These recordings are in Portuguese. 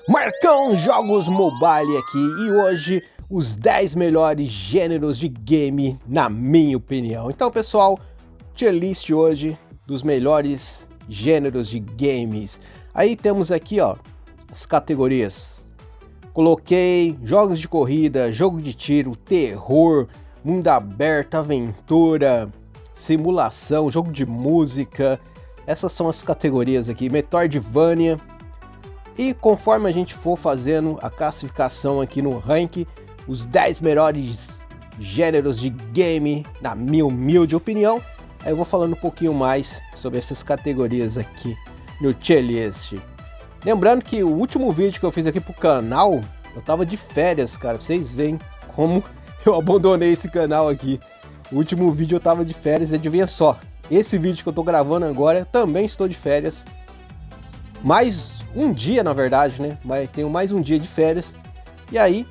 Marcão Jogos Mobile aqui e hoje os 10 melhores gêneros de game na minha opinião. Então pessoal, tier list hoje dos melhores gêneros de games. Aí temos aqui ó, as categorias. Coloquei jogos de corrida, jogo de tiro, terror, mundo aberto, aventura, simulação, jogo de música. Essas são as categorias aqui, Metroidvania. E conforme a gente for fazendo a classificação aqui no ranking, os 10 melhores gêneros de game, na minha humilde opinião, aí eu vou falando um pouquinho mais sobre essas categorias aqui no tier list. Lembrando que o último vídeo que eu fiz aqui pro canal, eu tava de férias, cara, pra vocês verem como eu abandonei esse canal aqui. O último vídeo eu tava de férias, e adivinha só, esse vídeo que eu tô gravando agora, eu também estou de férias. Mais um dia, na verdade, né? Mas tenho mais um dia de férias. E aí,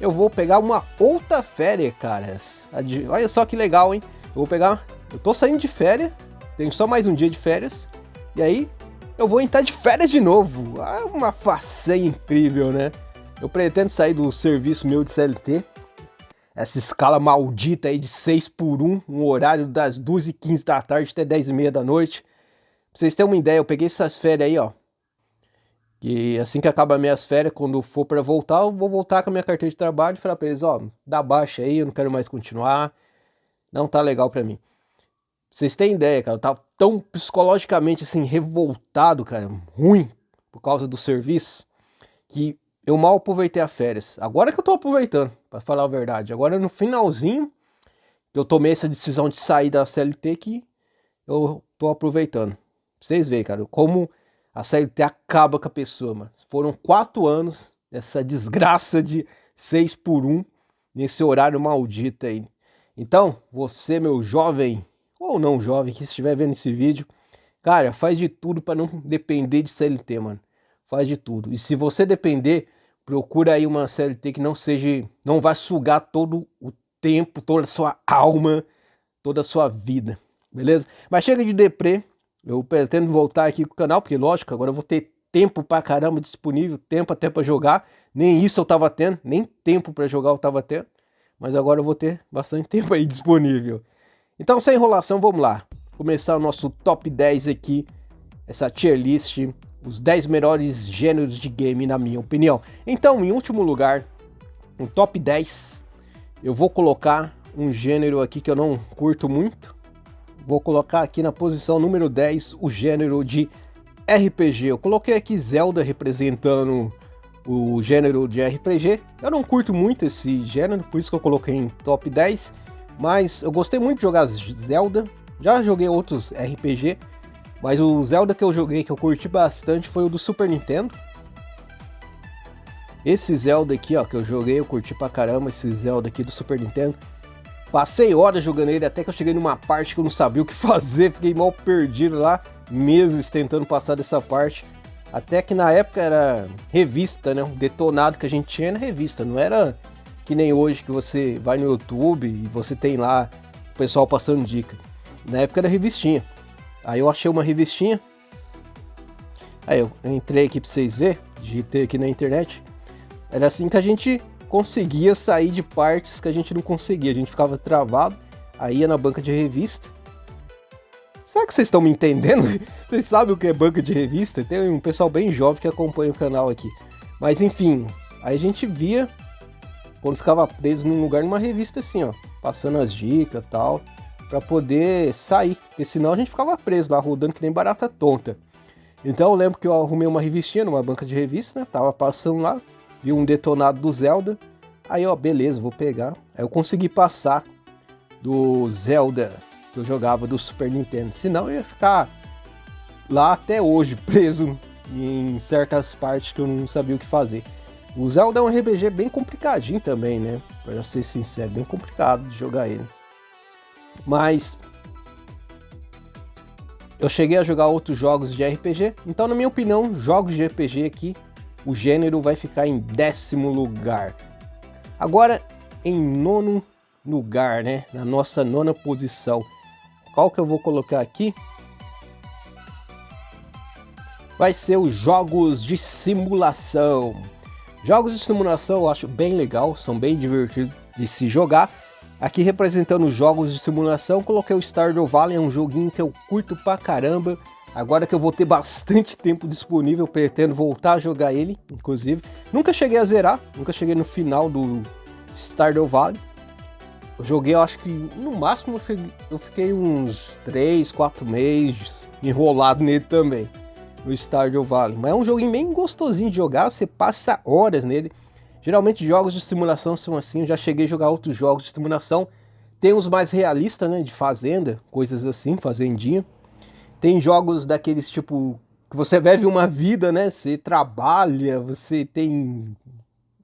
eu vou pegar uma outra férias, caras. Olha só que legal, hein? Eu tô saindo de férias, tenho só mais um dia de férias. E aí, eu vou entrar de férias de novo. Ah, uma façanha incrível, né? Eu pretendo sair do serviço meu de CLT. Essa escala maldita aí de 6x1, um horário das 2h15 da tarde até 10h30 da noite. Pra vocês terem uma ideia, eu peguei essas férias aí, ó. E assim que acaba minhas férias, quando for para voltar, eu vou voltar com a minha carteira de trabalho e falar para eles, ó, dá baixa aí, eu não quero mais continuar, não tá legal para mim. Vocês têm ideia, cara, eu tava tão psicologicamente assim, revoltado, cara, ruim, por causa do serviço, que eu mal aproveitei as férias. Agora que eu tô aproveitando, para falar a verdade, agora no finalzinho, que eu tomei essa decisão de sair da CLT, que eu tô aproveitando. Pra vocês verem, cara, como a CLT acaba com a pessoa, mano. Foram 4 anos dessa desgraça de 6x1 nesse horário maldito aí. Então, você, meu jovem, ou não jovem, que estiver vendo esse vídeo, cara, faz de tudo para não depender de CLT, mano. Faz de tudo. E se você depender, procura aí uma CLT que não vai sugar todo o tempo, toda a sua alma, toda a sua vida, beleza? Mas chega de deprê. Eu pretendo voltar aqui com o canal, porque lógico, agora eu vou ter tempo pra caramba disponível, tempo até pra jogar. Nem isso eu tava tendo, nem tempo pra jogar eu tava tendo. Mas agora eu vou ter bastante tempo aí disponível. Então, sem enrolação, vamos lá. Começar o nosso top 10 aqui, essa tier list, os 10 melhores gêneros de game na minha opinião. Então, em último lugar, no top 10, eu vou colocar um gênero aqui que eu não curto muito. Vou colocar aqui na posição número 10 o gênero de RPG. Eu coloquei aqui Zelda representando o gênero de RPG. Eu não curto muito esse gênero, por isso que eu coloquei em top 10. Mas eu gostei muito de jogar Zelda. Já joguei outros RPG, mas o Zelda que eu joguei, que eu curti bastante, foi o do Super Nintendo. Esse Zelda aqui, ó, que eu joguei, eu curti pra caramba esse Zelda aqui do Super Nintendo. Passei horas jogando ele, até que eu cheguei numa parte que eu não sabia o que fazer, fiquei mal perdido lá, meses tentando passar dessa parte. Até que na época era revista, né? O detonado que a gente tinha era revista, não era que nem hoje que você vai no YouTube e você tem lá o pessoal passando dica. Na época era revistinha. Aí eu achei uma revistinha, aí eu entrei aqui pra vocês verem, digitei aqui na internet. Era assim que a gente conseguia sair de partes que a gente não conseguia, a gente ficava travado, aí ia na banca de revista. Será que vocês estão me entendendo? Vocês sabem o que é banca de revista? Tem um pessoal bem jovem que acompanha o canal aqui. Mas enfim, aí a gente via quando ficava preso num lugar, numa revista assim, ó, passando as dicas e tal, pra poder sair, porque senão a gente ficava preso lá, rodando que nem barata tonta. Então eu lembro que eu arrumei uma revistinha numa banca de revista, né, tava passando lá, vi um detonado do Zelda, aí ó, beleza, vou pegar. Aí eu consegui passar do Zelda que eu jogava do Super Nintendo, senão eu ia ficar lá até hoje, preso em certas partes que eu não sabia o que fazer. O Zelda é um RPG bem complicadinho também, né, pra ser sincero, bem complicado de jogar ele. Mas eu cheguei a jogar outros jogos de RPG, então na minha opinião, jogos de RPG aqui, o gênero vai ficar em 10º lugar. Agora, em 9º lugar, né? Na nossa 9ª posição. Qual que eu vou colocar aqui? vai ser os jogos de simulação. Jogos de simulação eu acho bem legal, são bem divertidos de se jogar. Aqui representando os jogos de simulação, coloquei o Stardew Valley, é um joguinho que eu curto pra caramba. Agora que eu vou ter bastante tempo disponível, pretendo voltar a jogar ele, inclusive. Nunca cheguei a zerar, nunca cheguei no final do Stardew Valley. Eu joguei, eu acho que no máximo eu fiquei uns 3, 4 meses enrolado nele também, no Stardew Valley. Mas é um joguinho bem gostosinho de jogar, você passa horas nele. Geralmente jogos de simulação são assim, eu já cheguei a jogar outros jogos de simulação. Tem os mais realistas, né, de fazenda, coisas assim, fazendinha. Tem jogos daqueles tipo, que você vive uma vida, né, você trabalha, você tem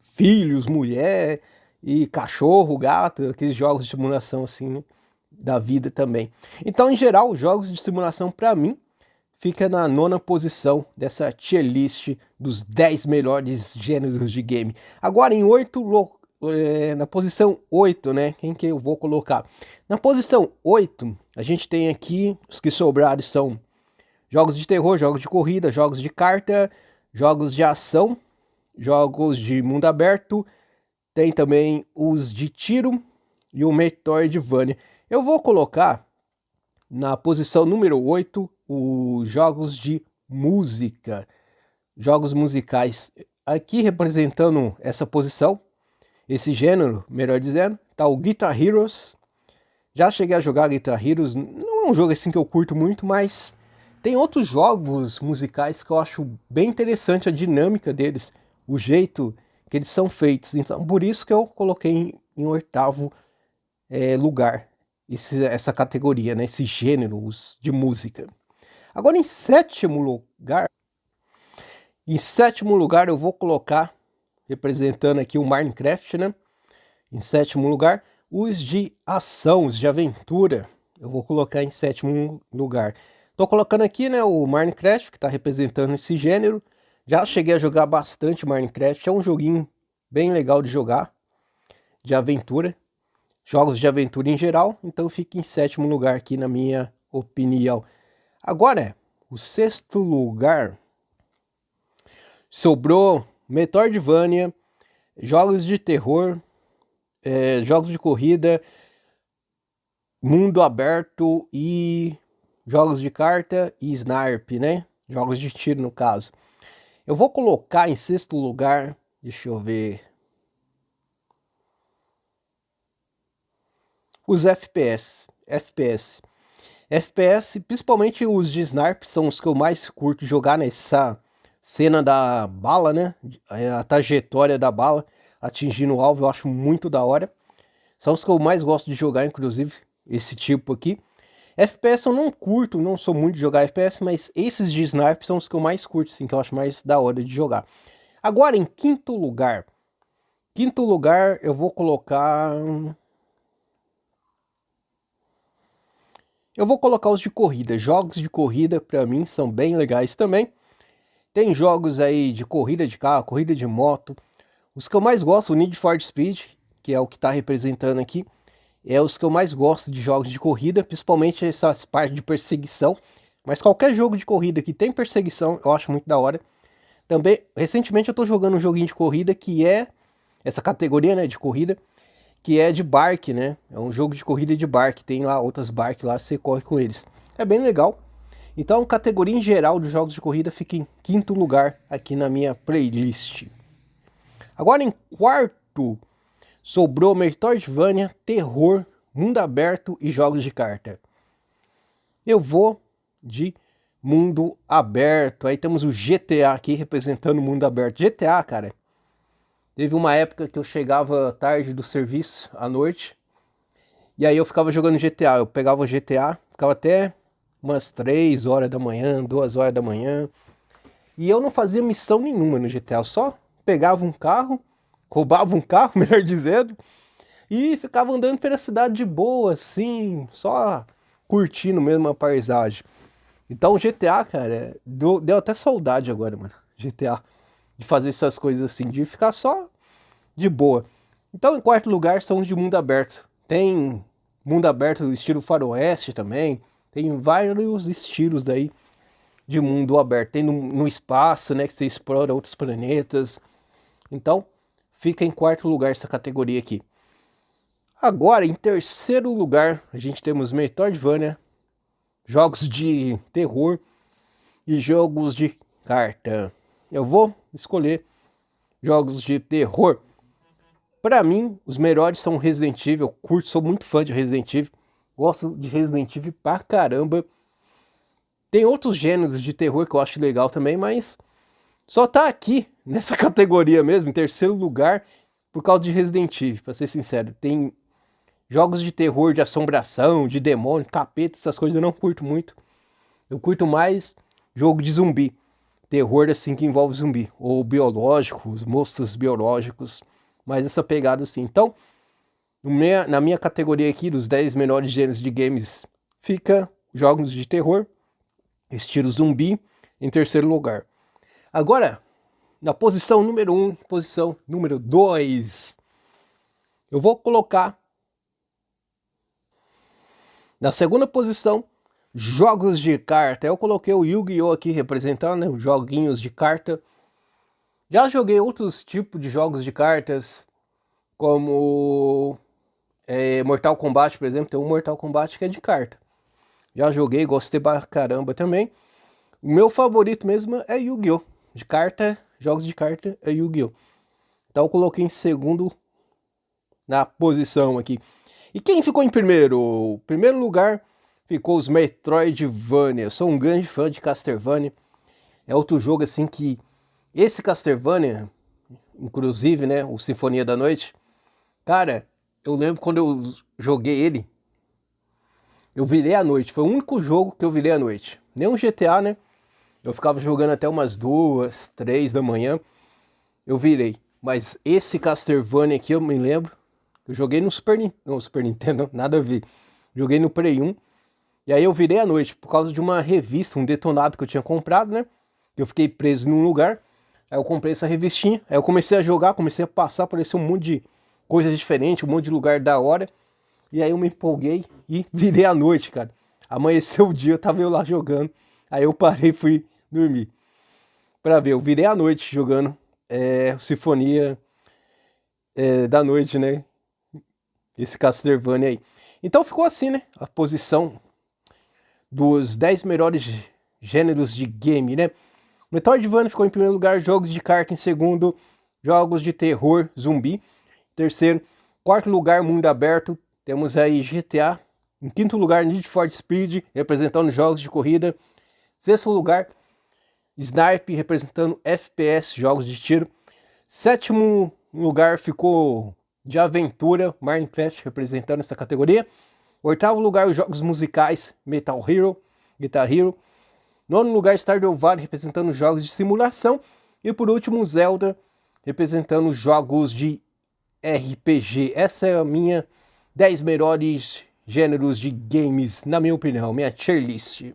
filhos, mulher e cachorro, gato, aqueles jogos de simulação assim, né, da vida também. Então, em geral, os jogos de simulação para mim fica na 9ª posição dessa tier list dos 10 melhores gêneros de game. Agora em na posição 8, né? Quem que eu vou colocar? Na posição 8, a gente tem aqui, os que sobraram são jogos de terror, jogos de corrida, jogos de carta, jogos de ação, jogos de mundo aberto, tem também os de tiro e o Metroidvania. Eu vou colocar na posição número 8 os jogos de música, jogos musicais. Aqui representando essa posição, esse gênero, melhor dizendo, tá o Guitar Heroes. Já cheguei a jogar Guitar Heroes, não é um jogo assim que eu curto muito, mas tem outros jogos musicais que eu acho bem interessante a dinâmica deles, o jeito que eles são feitos. Então, por isso que eu coloquei em 8º lugar essa categoria, né, esse gênero de música. Agora em 7º lugar eu vou colocar, representando aqui o Minecraft, né? Em 7º lugar, os de ação, os de aventura, eu vou colocar em 7º lugar. Tô colocando aqui, né, o Minecraft, que está representando esse gênero. Já cheguei a jogar bastante Minecraft, é um joguinho bem legal de jogar, de aventura. Jogos de aventura em geral, então fica em 7º lugar aqui na minha opinião. Agora, o 6º lugar, sobrou Metroidvania, jogos de terror, jogos de corrida, mundo aberto e jogos de carta e Snarp, né? Jogos de tiro no caso. Eu vou colocar em 6º lugar, deixa eu ver, os FPS, principalmente os de Snarp, são os que eu mais curto jogar nessa cena da bala, né? A trajetória da bala atingindo o alvo, eu acho muito da hora. São os que eu mais gosto de jogar, inclusive, esse tipo aqui. FPS eu não curto, não sou muito de jogar FPS, mas esses de Snarp são os que eu mais curto, assim, que eu acho mais da hora de jogar. Agora, em 5º lugar. 5º lugar, eu vou colocar... Eu vou colocar os de corrida. Jogos de corrida, pra mim, são bem legais também. Tem jogos aí de corrida de carro, corrida de moto. Os que eu mais gosto, o Need for Speed, que é o que está representando aqui, é os que eu mais gosto de jogos de corrida, principalmente essas partes de perseguição. Mas qualquer jogo de corrida que tem perseguição, eu acho muito da hora. Também, recentemente eu tô jogando um joguinho de corrida que é essa categoria, né, de corrida, que é de barque, né? É um jogo de corrida de barque, tem lá outras barques lá, você corre com eles. É bem legal. Então, categoria em geral de jogos de corrida fica em 5º lugar aqui na minha playlist. Agora em 4º, sobrou Metroidvania, terror, mundo aberto e jogos de carta. Eu vou de mundo aberto. Aí temos o GTA aqui representando o mundo aberto. GTA, cara, teve uma época que eu chegava tarde do serviço, à noite, e aí eu ficava jogando GTA. Eu pegava o GTA, ficava até umas 3 horas da manhã, 2 horas da manhã, e eu não fazia missão nenhuma no GTA. Eu só pegava um carro, roubava um carro, melhor dizendo, e ficava andando pela cidade de boa, assim, só curtindo mesmo a paisagem. Então o GTA, cara, deu até saudade agora, mano, GTA, de fazer essas coisas assim, de ficar só de boa. Então em 4º lugar são os de mundo aberto. Tem mundo aberto estilo faroeste também, tem vários estilos aí de mundo aberto. Tem no espaço, né, que você explora outros planetas. Então, fica em quarto lugar essa categoria aqui. Agora, em terceiro lugar, a gente temos Metroidvania, jogos de terror e jogos de carta. Eu vou escolher jogos de terror. Para mim, os melhores são Resident Evil. Eu curto, sou muito fã de Resident Evil. Gosto de Resident Evil pra caramba. Tem outros gêneros de terror que eu acho legal também, mas só tá aqui nessa categoria mesmo, em terceiro lugar, por causa de Resident Evil, pra ser sincero. Tem jogos de terror, de assombração, de demônio, capeta, essas coisas eu não curto muito. Eu curto mais jogo de zumbi. Terror assim que envolve zumbi. Ou biológicos, monstros biológicos. Mas essa pegada assim. Então, na minha categoria aqui, dos 10 melhores gêneros de games, fica jogos de terror, estilo zumbi, em terceiro lugar. Agora, na posição número 1, posição número 2, eu vou colocar na segunda posição, jogos de carta. Eu coloquei o Yu-Gi-Oh! Aqui representando, né, os joguinhos de carta. Já joguei outros tipos de jogos de cartas, como Mortal Kombat, por exemplo. Tem um Mortal Kombat que é de carta. Já joguei, gostei pra caramba também. O meu favorito mesmo é Yu-Gi-Oh! De carta, jogos de carta é Yu-Gi-Oh! Então eu coloquei em segundo na posição aqui. E quem ficou em primeiro? Primeiro lugar ficou os Metroidvania. Eu sou um grande fã de Castlevania. É outro jogo assim que... Esse Castlevania, inclusive, né, o Sinfonia da Noite, cara, eu lembro quando eu joguei ele, eu virei à noite. Foi o único jogo que eu virei à noite. Nem um GTA, né? Eu ficava jogando até umas 2, 3 da manhã. Eu virei. Mas esse Castlevania aqui, eu me lembro, eu joguei no Super Nintendo, nada a ver. Joguei no Play 1. E aí eu virei à noite, por causa de uma revista, um detonado que eu tinha comprado, né? Eu fiquei preso num lugar. Aí eu comprei essa revistinha. Aí eu comecei a jogar, comecei a passar, apareceu um monte de coisas diferentes, um monte de lugar da hora. E aí eu me empolguei e virei à noite, cara. Amanheceu o dia, tava eu lá jogando. Aí eu parei e fui dormir. Pra ver, eu virei à noite jogando Sinfonia da Noite, né? Esse Castlevania aí. Então ficou assim, né? A posição dos 10 melhores gêneros de game, né? Metroidvania ficou em primeiro lugar, jogos de carta em segundo, jogos de terror, zumbi. Terceiro, quarto lugar, mundo aberto. Temos aí GTA. Em quinto lugar, Need for Speed, representando jogos de corrida. Sexto lugar, Snipe, representando FPS, jogos de tiro. Sétimo lugar ficou de aventura, Minecraft, representando essa categoria. Oitavo lugar, os jogos musicais, Metal Hero, Guitar Hero. Nono lugar, Stardew Valley, representando jogos de simulação. E por último, Zelda, representando jogos de RPG. Essa é a minha 10 melhores gêneros de games, na minha opinião, minha tier list.